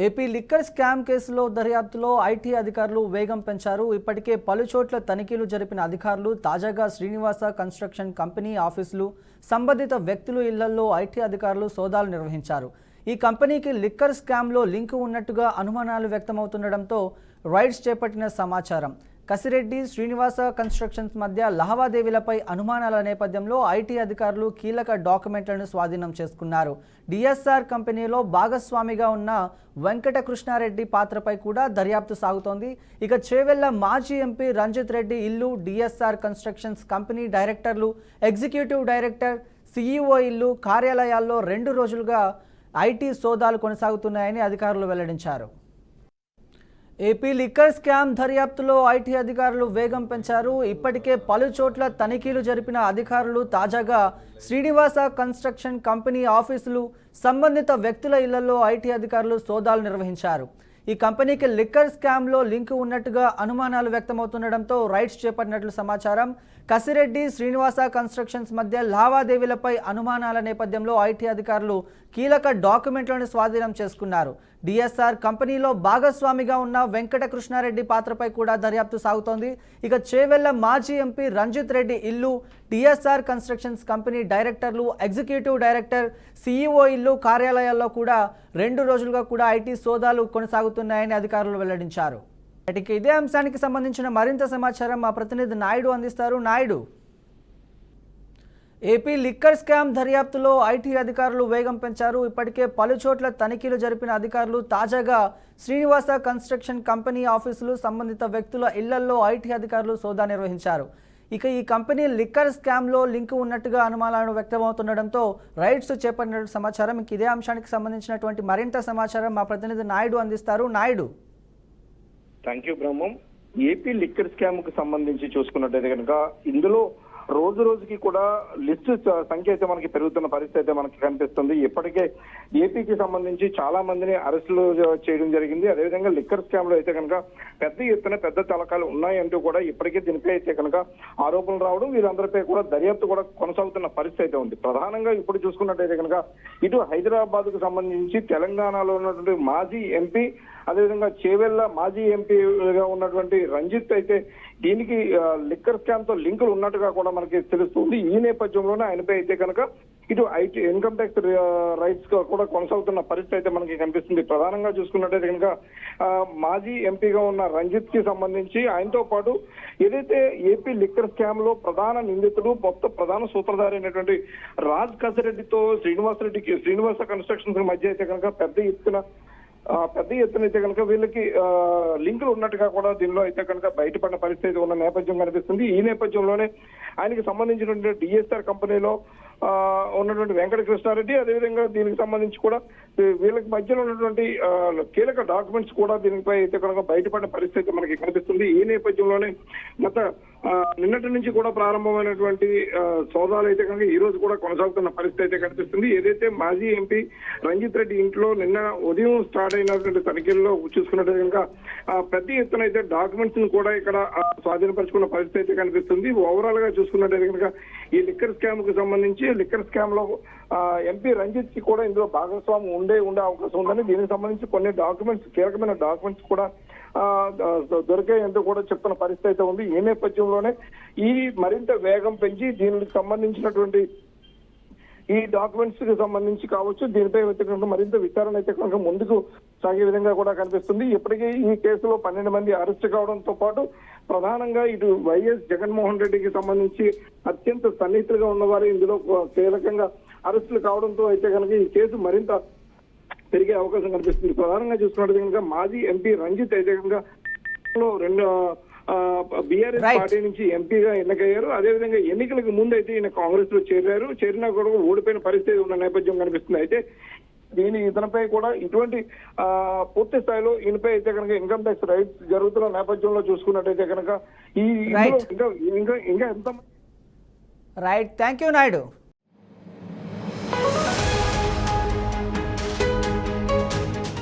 AP liquor scam కేసులో దర్యాప్తులో IT అధికారులు వేగం పెంచారు. ఇప్పటికే పలుచోట్ల తనిఖీలు జరిపిన అధికారులు తాజాగా శ్రీనివాస కన్స్ట్రక్షన్ కంపెనీ ఆఫీసులు, సంబంధిత వ్యక్తులు ఇళ్లలో ఐటీ అధికారులు సోదాలు నిర్వహించారు. ఈ కంపెనీకి లిక్కర్ స్కామ్లో లింకు ఉన్నట్టుగా అనుమానాలు వ్యక్తమవుతుండటంతో రైడ్స్ చేపట్టిన సమాచారం. కసిరెడ్డి, శ్రీనివాస కన్స్ట్రక్షన్స్ మధ్య లావాదేవీలపై అనుమానాల నేపథ్యంలో ఐటీ అధికారులు కీలక డాక్యుమెంట్లను స్వాధీనం చేసుకున్నారు. డిఎస్ఆర్ కంపెనీలో భాగస్వామిగా ఉన్న వెంకటకృష్ణారెడ్డి పాత్రపై కూడా దర్యాప్తు సాగుతోంది. ఇక చేవెళ్ల మాజీ ఎంపీ రంజిత్ రెడ్డి ఇల్లు, డిఎస్ఆర్ కన్స్ట్రక్షన్స్ కంపెనీ డైరెక్టర్లు, ఎగ్జిక్యూటివ్ డైరెక్టర్, సీఈఓ ఇల్లు, కార్యాలయాల్లో 2 రోజులుగా ఐటీ సోదాలు కొనసాగుతున్నాయని అధికారులు వెల్లడించారు. ఏపీ లిక్కర్ స్కామ్ దర్యాప్తులో ఐటీ అధికారులు వేగం పెంచారు. ఇప్పటికే పలు చోట్ల తనిఖీలు జరిపిన అధికారులు తాజాగా శ్రీనివాస కన్స్ట్రక్షన్ కంపెనీ ఆఫీసులు, సంబంధిత వ్యక్తుల ఇళ్లలో ఐటీ అధికారులు సోదాలు నిర్వహించారు. ఈ కంపెనీకి లిక్కర్ స్కామ్లో లింకు ఉన్నట్టుగా అనుమానాలు వ్యక్తమవుతుండటంతో రైడ్స్ చేపట్టినట్లు సమాచారం. కసిరెడ్డి, శ్రీనివాస కన్స్ట్రక్షన్స్ మధ్య లావాదేవీలపై అనుమానాల నేపథ్యంలో ఐటీ అధికారులు కీలక డాక్యుమెంట్లను స్వాధీనం చేసుకున్నారు. డిఎస్ఆర్ కంపెనీలో భాగస్వామిగా ఉన్న వెంకటకృష్ణారెడ్డి పాత్రపై కూడా దర్యాప్తు సాగుతోంది. ఇక చేవెళ్ల మాజీ ఎంపీ రంజిత్ రెడ్డి ఇల్లు, డిఎస్ఆర్ కన్స్ట్రక్షన్స్ కంపెనీ డైరెక్టర్లు, ఎగ్జిక్యూటివ్ డైరెక్టర్, సీఈఓ ఇల్లు, కార్యాలయాల్లో కూడా 2 రోజులుగా కూడా ఐటీ సోదాలు కొనసాగుతున్నాయని అధికారులు వెల్లడించారు. ఇదే అంశానికి సంబంధించిన మరింత సమాచారం మా ప్రతినిధి నాయుడు అందిస్తారు. నాయుడు, ఏపీ లిక్కర్ స్కామ్ దర్యాప్తులో ఐటీ అధికారులు వేగం పెంచారు. ఇప్పటికే పలు చోట్ల తనిఖీలు జరిపిన అధికారులు తాజాగా శ్రీనివాస కన్స్ట్రక్షన్ కంపెనీ ఆఫీసులు, సంబంధిత వ్యక్తుల ఇళ్లలో ఐటీ అధికారులు సోదా నిర్వహించారు. ఇక ఈ కంపెనీ లిక్కర్ స్కామ్లో లింకు ఉన్నట్టుగా అనుమానాలు వ్యక్తమవుతుండటంతో రైడ్స్ చేపట్టినట్టు సమాచారం. ఇదే అంశానికి సంబంధించినటువంటి మరింత సమాచారం మా ప్రతినిధి నాయుడు అందిస్తారు. Naidu, thank you Brahmam. AP liquor scam కు సంబంధించి చూసుకున్నట్టయితే కనుక ఇందులో రోజు రోజుకి కూడా లిస్టు సంఖ్య అయితే మనకి పెరుగుతున్న పరిస్థితి అయితే మనకి కనిపిస్తుంది. ఇప్పటికే ఏపీకి సంబంధించి చాలా మందిని అరెస్టులు చేయడం జరిగింది. అదేవిధంగా లిక్కర్ స్కామ్ లో అయితే కనుక పెద్ద ఎత్తున పెద్ద తలకాలు ఉన్నాయంటూ కూడా ఇప్పటికే దీనిపై అయితే కనుక ఆరోపణలు రావడం, వీరందరిపై కూడా దర్యాప్తు కూడా కొనసాగుతున్న పరిస్థితి అయితే ఉంది. ప్రధానంగా ఇప్పుడు చూసుకున్నట్టయితే కనుక ఇటు హైదరాబాద్ కు సంబంధించి తెలంగాణలో ఉన్నటువంటి మాజీ ఎంపీ, అదేవిధంగా చేవెళ్ల మాజీ ఎంపీగా ఉన్నటువంటి రంజిత్ అయితే దీనికి లిక్కర్ స్కామ్ తో లింకులు ఉన్నట్టుగా కూడా మనకి తెలుస్తుంది. ఈ నేపథ్యంలోనే ఆయనపై అయితే కనుక ఇటు ఐటీ ఇన్కమ్ ట్యాక్స్ రైట్స్ కూడా కొనసాగుతున్న పరిస్థితి అయితే మనకి కనిపిస్తుంది. ప్రధానంగా చూసుకున్నట్టయితే కనుక మాజీ ఎంపీగా ఉన్న రంజిత్ కి సంబంధించి ఆయనతో పాటు ఏదైతే ఏపీ లిక్కర్ స్కామ్ లో ప్రధాన నిందితుడు, మొత్తం ప్రధాన సూత్రధారి అయినటువంటి రాజ్ కసిరెడ్డితో శ్రీనివాస కన్స్ట్రక్షన్స్ మధ్య అయితే కనుక పెద్ద ఎత్తున అయితే కనుక వీళ్ళకి లింకులు ఉన్నట్టుగా కూడా దీనిలో అయితే కనుక బయటపడిన పరిస్థితి ఉన్న నేపథ్యం కనిపిస్తుంది. ఈ నేపథ్యంలోనే ఆయనకి సంబంధించినటువంటి డిఎస్ఆర్ కంపెనీలో ఉన్నటువంటి వెంకటకృష్ణారెడ్డి, అదేవిధంగా దీనికి సంబంధించి కూడా వీళ్ళకి మధ్యలో ఉన్నటువంటి కీలక డాక్యుమెంట్స్ కూడా దీనిపై అయితే కనుక బయటపడిన పరిస్థితి మనకి కనిపిస్తుంది. ఈ నేపథ్యంలోనే నిన్నటి నుంచి కూడా ప్రారంభమైనటువంటి సోదాలు అయితే కనుక ఈ రోజు కూడా కొనసాగుతున్న పరిస్థితి అయితే కనిపిస్తుంది. ఏదైతే మాజీ ఎంపీ రంజిత్ రెడ్డి ఇంట్లో నిన్న ఉదయం స్టార్ట్ అయినటువంటి తనిఖీల్లో చూసుకున్నట్టు కనుక పెద్ద ఎత్తున అయితే డాక్యుమెంట్స్ ని కూడా ఇక్కడ స్వాధీనపరుచుకున్న పరిస్థితి అయితే కనిపిస్తుంది. ఓవరాల్ గా చూసుకున్నట్టయితే కనుక ఈ లిక్కర్ స్కామ్ కు సంబంధించి లిక్కర్ స్కామ్ లో ఎంపీ రంజిత్ కి కూడా ఇందులో భాగస్వామి ఉండే అవకాశం ఉందని, దీనికి సంబంధించి కొన్ని డాక్యుమెంట్స్, కీలకమైన డాక్యుమెంట్స్ కూడా దొరికాయంటూ కూడా చెప్తున్న పరిస్థితి అయితే ఉంది. ఈ నేపథ్యంలోనే ఈ మరింత వేగం పెంచి దీనికి సంబంధించినటువంటి ఈ డాక్యుమెంట్స్ కి సంబంధించి కావచ్చు, దీనిపై మరింత విచారణ అయితే కనుక ముందుకు సాగే విధంగా కూడా కనిపిస్తుంది. ఇప్పటికీ ఈ కేసులో 12 మంది అరెస్ట్ కావడంతో పాటు ప్రధానంగా ఇటు వైఎస్ జగన్మోహన్ రెడ్డికి సంబంధించి అత్యంత సన్నిహితులుగా ఉన్నవారు ఇందులో కీలకంగా అరెస్టులు కావడంతో అయితే కనుక ఈ కేసు మరింత పెరిగే అవకాశం కనిపిస్తుంది. ప్రధానంగా చూసుకున్నట్టు కనుక మాజీ ఎంపీ రంజిత్ అయితే కనుక బీఆర్ఎస్ పార్టీ నుంచి ఎంపీగా ఎన్నికయ్యారు. అదేవిధంగా ఎన్నికలకు ముందు అయితే ఈయన కాంగ్రెస్ లో చేరినా కూడా ఓడిపోయిన పరిస్థితి ఉన్న నేపథ్యం కనిపిస్తుంది. అయితే ఇతనిపై కూడా ఇటువంటి పూర్తి స్థాయిలో ఈయనపై అయితే కనుక ఇన్కమ్ ట్యాక్స్ రైట్స్ జరుగుతున్న నేపథ్యంలో చూసుకున్నట్టయితే కనుక ఈ ఇంకా ఎంత రైట్. Thank you Naidu.